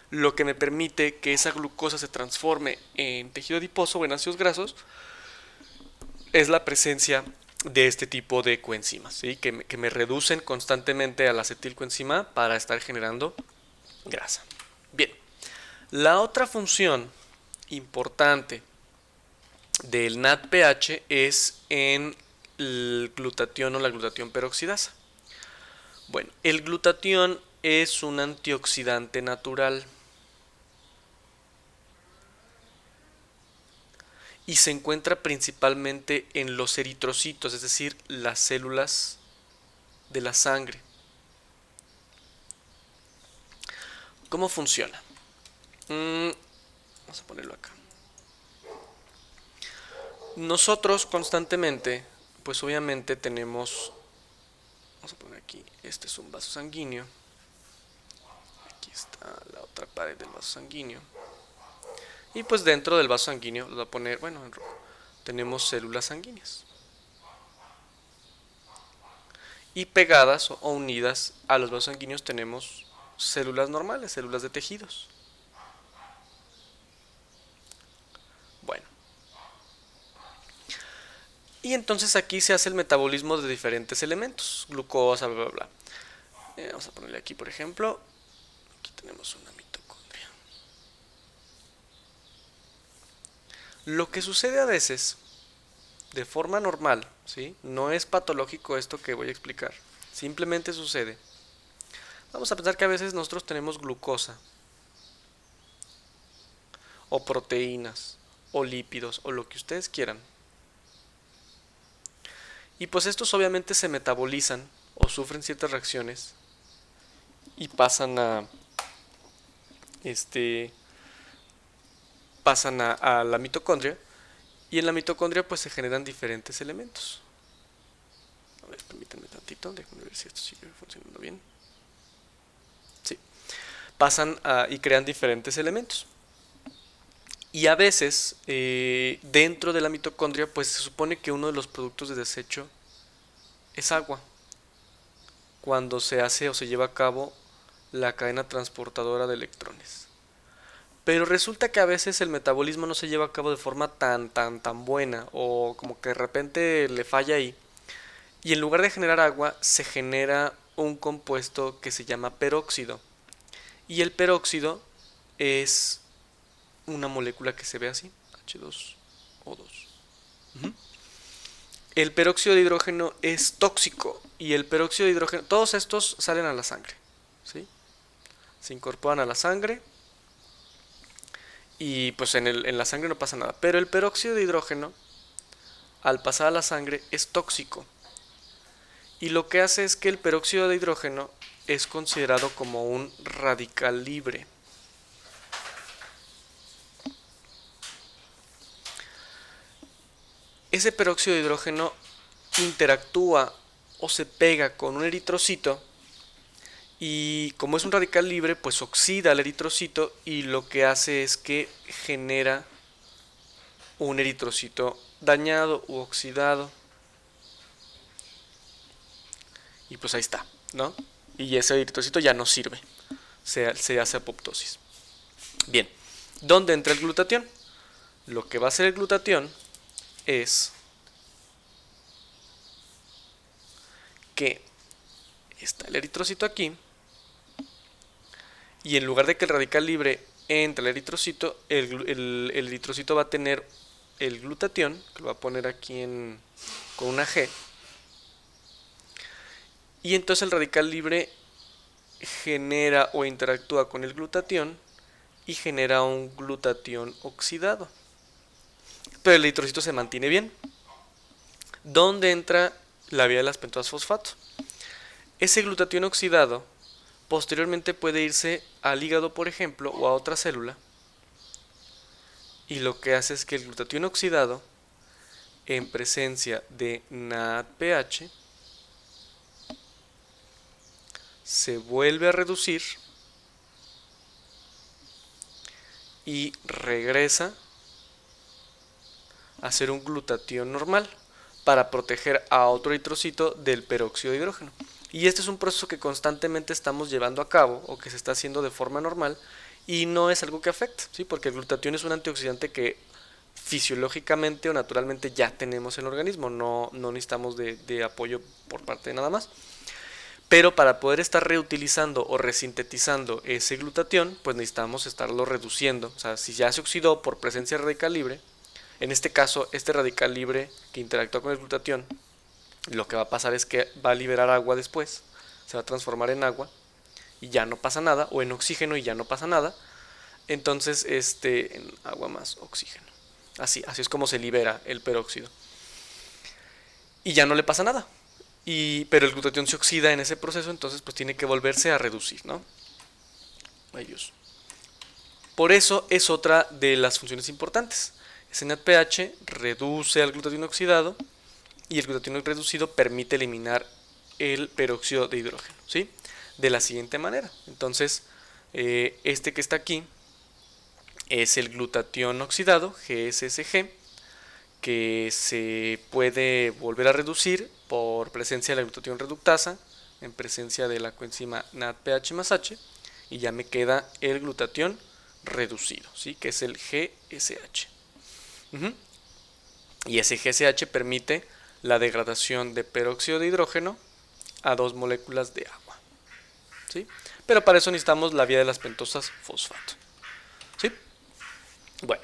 lo que me permite que esa glucosa se transforme en tejido adiposo o en ácidos grasos es la presencia de este tipo de coenzimas, ¿sí? que me reducen constantemente a la acetilcoenzima para estar generando grasa. Bien, la otra función importante del NADPH es en el glutatión o la glutatión peroxidasa. Bueno, el glutatión es un antioxidante natural y se encuentra principalmente en los eritrocitos, es decir, las células de la sangre. ¿Cómo funciona? Vamos a ponerlo acá. Nosotros constantemente pues obviamente tenemos, vamos a poner aquí, este es un vaso sanguíneo, aquí está la otra pared del vaso sanguíneo, y pues dentro del vaso sanguíneo, lo voy a poner, bueno, en rojo, tenemos células sanguíneas. Y pegadas o unidas a los vasos sanguíneos tenemos células normales, células de tejidos. Bueno. Y entonces aquí se hace el metabolismo de diferentes elementos, glucosa, bla, bla, bla. Vamos a ponerle aquí, por ejemplo, aquí tenemos una mitocondria. Lo que sucede a veces, de forma normal, ¿sí? No es patológico esto que voy a explicar, simplemente sucede. Vamos a pensar que a veces nosotros tenemos glucosa, o proteínas, o lípidos, o lo que ustedes quieran. Y pues estos obviamente se metabolizan o sufren ciertas reacciones y pasan a la mitocondria, y en la mitocondria pues se generan diferentes elementos. A ver, permítanme tantito, déjenme ver si esto sigue funcionando bien. Sí, pasan y crean diferentes elementos. Y a veces dentro de la mitocondria pues se supone que uno de los productos de desecho es agua, cuando se hace o se lleva a cabo la cadena transportadora de electrones. Pero resulta que a veces el metabolismo no se lleva a cabo de forma tan buena, o como que de repente le falla ahí, y en lugar de generar agua se genera un compuesto que se llama peróxido. Y el peróxido es una molécula que se ve así, H2O2. El peróxido de hidrógeno es tóxico, y el peróxido de hidrógeno, todos estos salen a la sangre, ¿sí? Se incorporan a la sangre y pues en la sangre no pasa nada. Pero el peróxido de hidrógeno, al pasar a la sangre, es tóxico. Y lo que hace es que el peróxido de hidrógeno es considerado como un radical libre. Ese peróxido de hidrógeno interactúa o se pega con un eritrocito, y como es un radical libre, pues oxida al eritrocito, y lo que hace es que genera un eritrocito dañado u oxidado. Y pues ahí está, ¿no? Y ese eritrocito ya no sirve, se hace apoptosis. Bien, ¿dónde entra el glutatión? Lo que va a hacer el glutatión es que está el eritrocito aquí, y en lugar de que el radical libre entre el eritrocito, el eritrocito va a tener el glutatión, que lo va a poner aquí con una G, y entonces el radical libre genera o interactúa con el glutatión y genera un glutatión oxidado. Pero el eritrocito se mantiene bien. ¿Dónde entra la vía de las pentoas fosfato? Ese glutatión oxidado posteriormente puede irse al hígado, por ejemplo, o a otra célula, y lo que hace es que el glutatión oxidado, en presencia de NADPH, se vuelve a reducir y regresa a ser un glutatión normal para proteger a otro eritrocito del peróxido de hidrógeno. Y este es un proceso que constantemente estamos llevando a cabo, o que se está haciendo de forma normal, y no es algo que afecte, ¿sí? Porque el glutatión es un antioxidante que fisiológicamente o naturalmente ya tenemos en el organismo, no necesitamos de apoyo por parte de nada más. Pero para poder estar reutilizando o resintetizando ese glutatión, pues necesitamos estarlo reduciendo. O sea, si ya se oxidó por presencia de radical libre, en este caso, este radical libre que interactúa con el glutatión, lo que va a pasar es que va a liberar agua después, se va a transformar en agua y ya no pasa nada, o en oxígeno y ya no pasa nada. Entonces, en agua más oxígeno. Así es como se libera el peróxido. Y ya no le pasa nada. Pero el glutatión se oxida en ese proceso, entonces pues tiene que volverse a reducir, ¿no? Ay, Dios. Por eso es otra de las funciones importantes. Ese NADPH reduce al glutatión oxidado y el glutatión reducido permite eliminar el peróxido de hidrógeno, ¿sí? De la siguiente manera. Entonces, este que está aquí es el glutatión oxidado, GSSG, que se puede volver a reducir por presencia de la glutatión reductasa en presencia de la coenzima NADPH más H, y ya me queda el glutatión reducido, ¿sí? Que es el GSH. Y ese GSH permite la degradación de peróxido de hidrógeno a 2 moléculas de agua, ¿sí? Pero para eso necesitamos la vía de las pentosas fosfato, ¿sí? Bueno,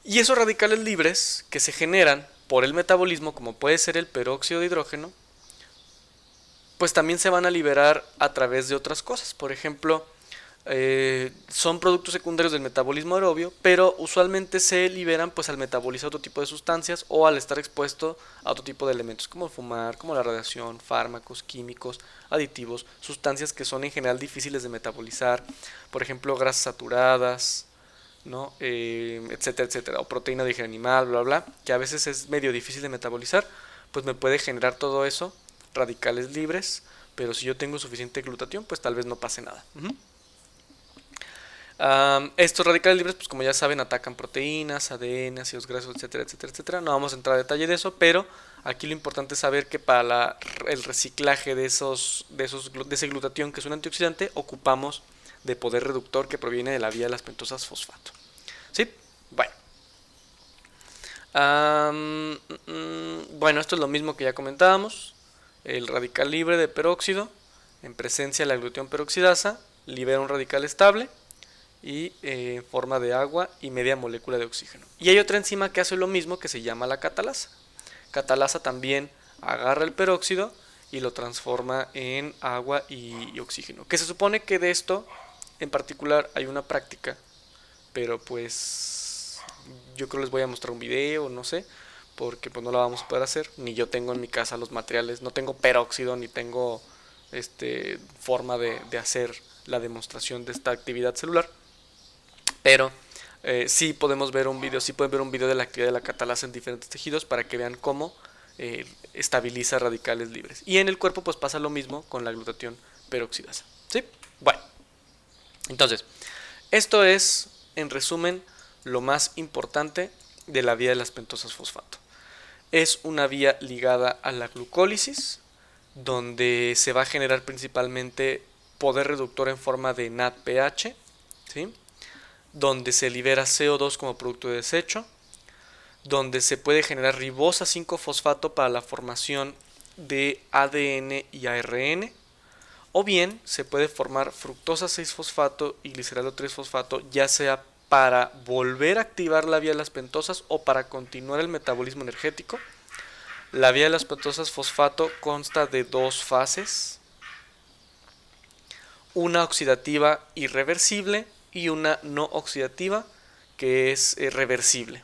y esos radicales libres que se generan por el metabolismo, como puede ser el peróxido de hidrógeno, pues también se van a liberar a través de otras cosas. Por ejemplo, son productos secundarios del metabolismo aerobio, pero usualmente se liberan pues al metabolizar otro tipo de sustancias o al estar expuesto a otro tipo de elementos como el fumar, como la radiación, fármacos, químicos, aditivos, sustancias que son en general difíciles de metabolizar, por ejemplo grasas saturadas, ¿no? Etcétera, etcétera, o proteína de origen animal, bla, bla, que a veces es medio difícil de metabolizar, pues me puede generar todo eso, radicales libres, pero si yo tengo suficiente glutatión, pues tal vez no pase nada. Estos radicales libres, pues como ya saben, atacan proteínas, ADN, ácidos grasos, etcétera, etcétera, etcétera. No vamos a entrar a detalle de eso, pero aquí lo importante es saber que para el reciclaje de ese glutatión, que es un antioxidante, ocupamos de poder reductor que proviene de la vía de las pentosas fosfato. ¿Sí? Bueno. Bueno, esto es lo mismo que ya comentábamos. El radical libre de peróxido, en presencia de la glutatión peroxidasa, libera un radical estable y en forma de agua y media molécula de oxígeno. Y hay otra enzima que hace lo mismo, que se llama la catalasa. Catalasa también agarra el peróxido y lo transforma en agua y oxígeno. Que se supone que de esto en particular hay una práctica, pero pues yo creo les voy a mostrar un video, no sé, porque pues no la vamos a poder hacer, ni yo tengo en mi casa los materiales, no tengo peróxido, ni tengo forma de hacer la demostración de esta actividad celular. Pero sí podemos ver un video, sí pueden ver un video de la actividad de la catalasa en diferentes tejidos para que vean cómo estabiliza radicales libres. Y en el cuerpo pues pasa lo mismo con la glutatión peroxidasa. ¿Sí? Bueno, entonces, esto es, en resumen, lo más importante de la vía de las pentosas fosfato. Es una vía ligada a la glucólisis, donde se va a generar principalmente poder reductor en forma de NADPH, ¿sí? Donde se libera CO2 como producto de desecho, donde se puede generar ribosa 5-fosfato para la formación de ADN y ARN, o bien se puede formar fructosa 6-fosfato y gliceralo 3-fosfato, ya sea para volver a activar la vía de las pentosas o para continuar el metabolismo energético. La vía de las pentosas fosfato consta de 2 fases, una oxidativa irreversible y una no oxidativa que es reversible.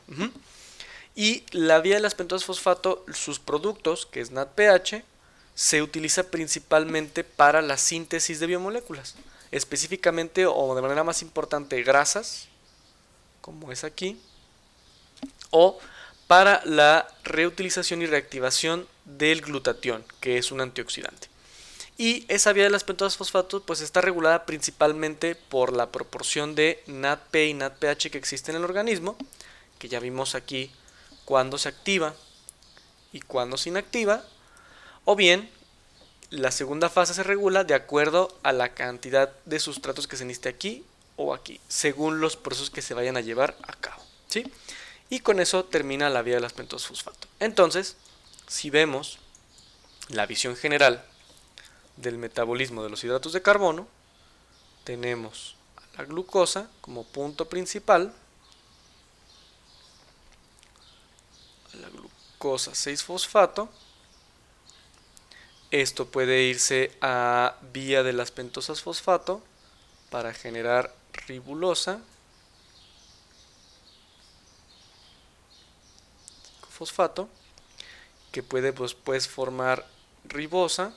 Y la vía de las pentosas fosfato, sus productos, que es NADPH, se utiliza principalmente para la síntesis de biomoléculas, específicamente o de manera más importante grasas, como es aquí, o para la reutilización y reactivación del glutatión, que es un antioxidante. Y esa vía de las pentosas fosfato pues está regulada principalmente por la proporción de NADP y NADPH que existe en el organismo, que ya vimos aquí cuando se activa y cuando se inactiva, o bien la segunda fase se regula de acuerdo a la cantidad de sustratos que se necesite aquí o aquí, según los procesos que se vayan a llevar a cabo, ¿sí? Y con eso termina la vía de las pentosas fosfato. Entonces, si vemos la visión general del metabolismo de los hidratos de carbono, tenemos a la glucosa como punto principal, a la glucosa 6-fosfato. Esto puede irse a vía de las pentosas fosfato para generar ribulosa, fosfato, que puede pues formar ribosa,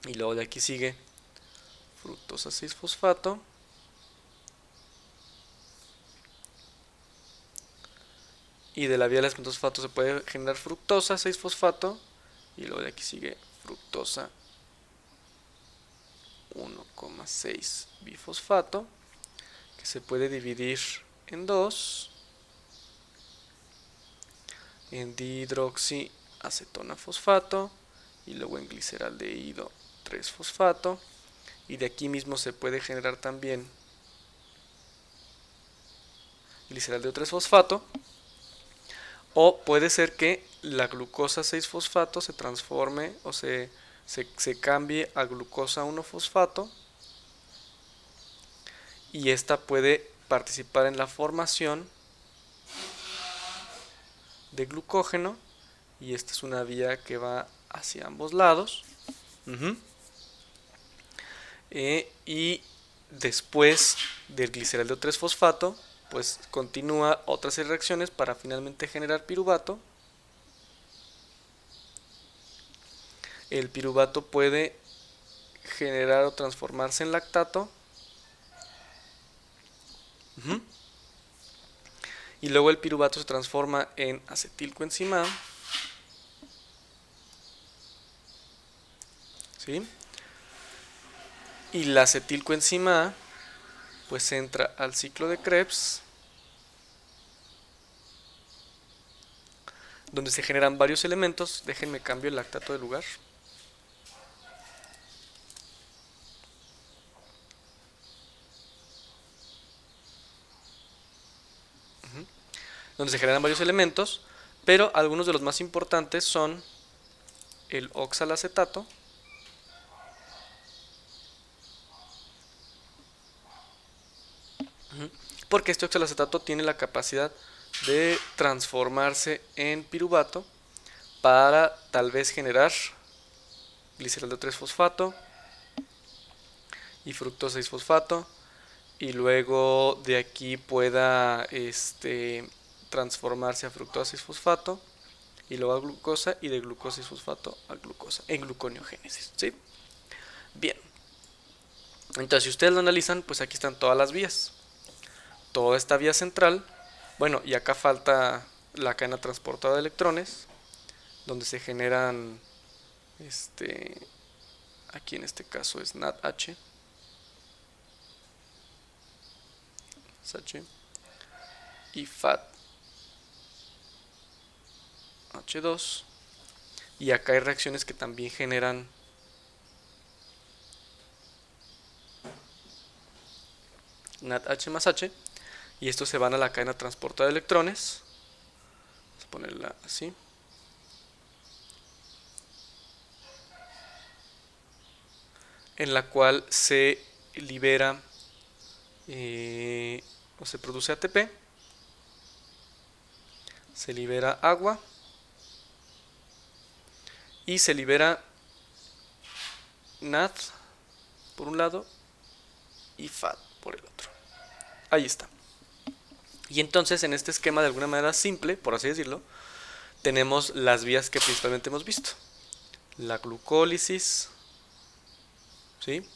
y luego de aquí sigue fructosa 6-fosfato, Y de la vía del pentosfosfato se puede generar fructosa 6-fosfato. Y luego de aquí sigue fructosa 1,6 bifosfato, que se puede dividir en dos, en dihidroxiacetona fosfato y luego en gliceraldehído 3-fosfato. Y de aquí mismo se puede generar también gliceraldehído 3-fosfato. O puede ser que la glucosa 6-fosfato se transforme o se cambie a glucosa 1-fosfato, y esta puede participar en la formación de glucógeno, y esta es una vía que va hacia ambos lados. Y después del gliceraldehído 3-fosfato, pues continúa otras reacciones para finalmente generar piruvato. El piruvato puede generar o transformarse en lactato. Y luego el piruvato se transforma en acetilcoenzima A. ¿Sí? Y la acetilcoenzima A pues entra al ciclo de Krebs, donde se generan varios elementos. Déjenme cambio el lactato de lugar. Donde se generan varios elementos, pero algunos de los más importantes son el oxalacetato, porque este oxalacetato tiene la capacidad de transformarse en piruvato para tal vez generar gliceraldehído 3-fosfato y fructosa 6-fosfato, y luego de aquí pueda transformarse a fructosa 6-fosfato y luego a glucosa, y de glucosa 6-fosfato a glucosa en gluconeogénesis, ¿sí? Bien, entonces si ustedes lo analizan, pues aquí están todas las vías, toda esta vía central. Bueno, y acá falta la cadena transportada de electrones, donde se generan aquí en este caso es NADH, y FADH2, y acá hay reacciones que también generan NADH más H, y estos se van a la cadena transportada de electrones. Vamos a ponerla así. En la cual se libera o se produce ATP, se libera agua y se libera NAD por un lado y FAD por el otro. Ahí está. Y entonces en este esquema, de alguna manera simple, por así decirlo, tenemos las vías que principalmente hemos visto: la glucólisis, ¿sí?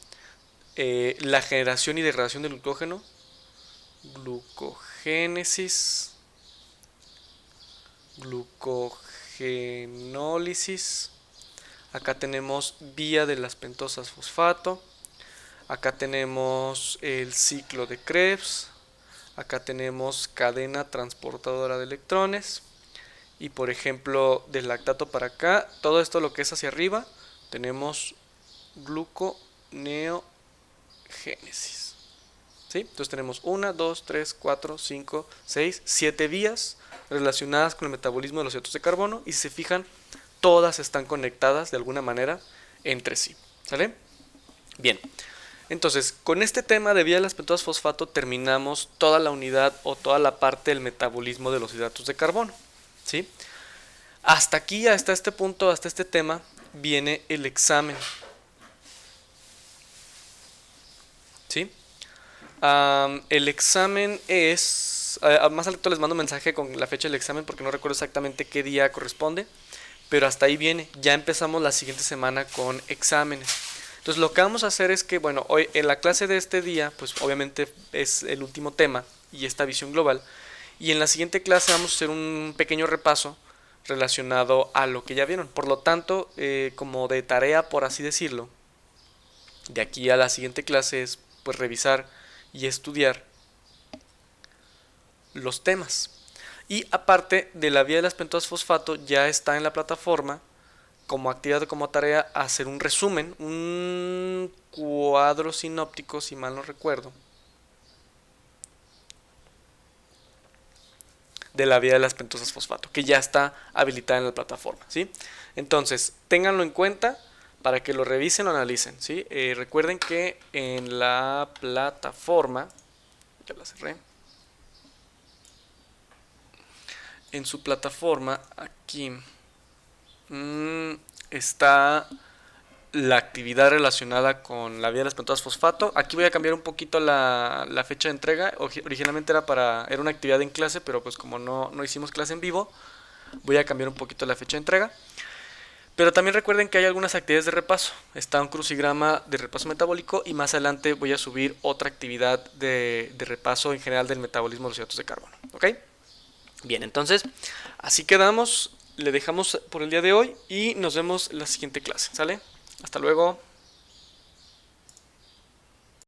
La generación y degradación del glucógeno, glucogénesis, glucogenólisis. Acá tenemos vía de las pentosas fosfato. Acá tenemos el ciclo de Krebs. Acá tenemos cadena transportadora de electrones. Y por ejemplo, del lactato para acá, todo esto lo que es hacia arriba, tenemos gluconeogénesis. ¿Sí? Entonces tenemos 1, 2, 3, 4, 5, 6, 7 vías relacionadas con el metabolismo de los hidratos de carbono. Y si se fijan, todas están conectadas de alguna manera entre sí. ¿Sale? Bien. Entonces, con este tema de vía de las pentosas fosfato terminamos toda la unidad o toda la parte del metabolismo de los hidratos de carbono, ¿sí? Hasta aquí, hasta este punto, hasta este tema, viene el examen, ¿sí? El examen es... más al rato les mando un mensaje con la fecha del examen porque no recuerdo exactamente qué día corresponde, pero hasta ahí viene. Ya empezamos la siguiente semana con exámenes. Entonces lo que vamos a hacer es que, bueno, hoy en la clase de este día, pues obviamente es el último tema y esta visión global, Y en la siguiente clase vamos a hacer un pequeño repaso relacionado a lo que ya vieron. Por lo tanto, como de tarea, por así decirlo, de aquí a la siguiente clase es pues revisar y estudiar los temas. Y aparte de la vía de las pentosas fosfato, ya está en la plataforma como actividad, como tarea, hacer un resumen, un cuadro sinóptico, si mal no recuerdo, de la vía de las pentosas fosfato, que ya está habilitada en la plataforma, ¿sí? Entonces, ténganlo en cuenta para que lo revisen o analicen, ¿sí? Recuerden que en la plataforma, ya la cerré, en su plataforma, aquí, está la actividad relacionada con la vía de las pentosas fosfato. Aquí voy a cambiar un poquito la fecha de entrega. Originalmente era una actividad en clase, pero pues como no hicimos clase en vivo, voy a cambiar un poquito la fecha de entrega. Pero también recuerden que hay algunas actividades de repaso. Está un crucigrama de repaso metabólico y más adelante voy a subir otra actividad de repaso en general del metabolismo de los hidratos de carbono. ¿Ok? Bien, entonces así quedamos. Le dejamos por el día de hoy y nos vemos en la siguiente clase. ¿Sale? Hasta luego.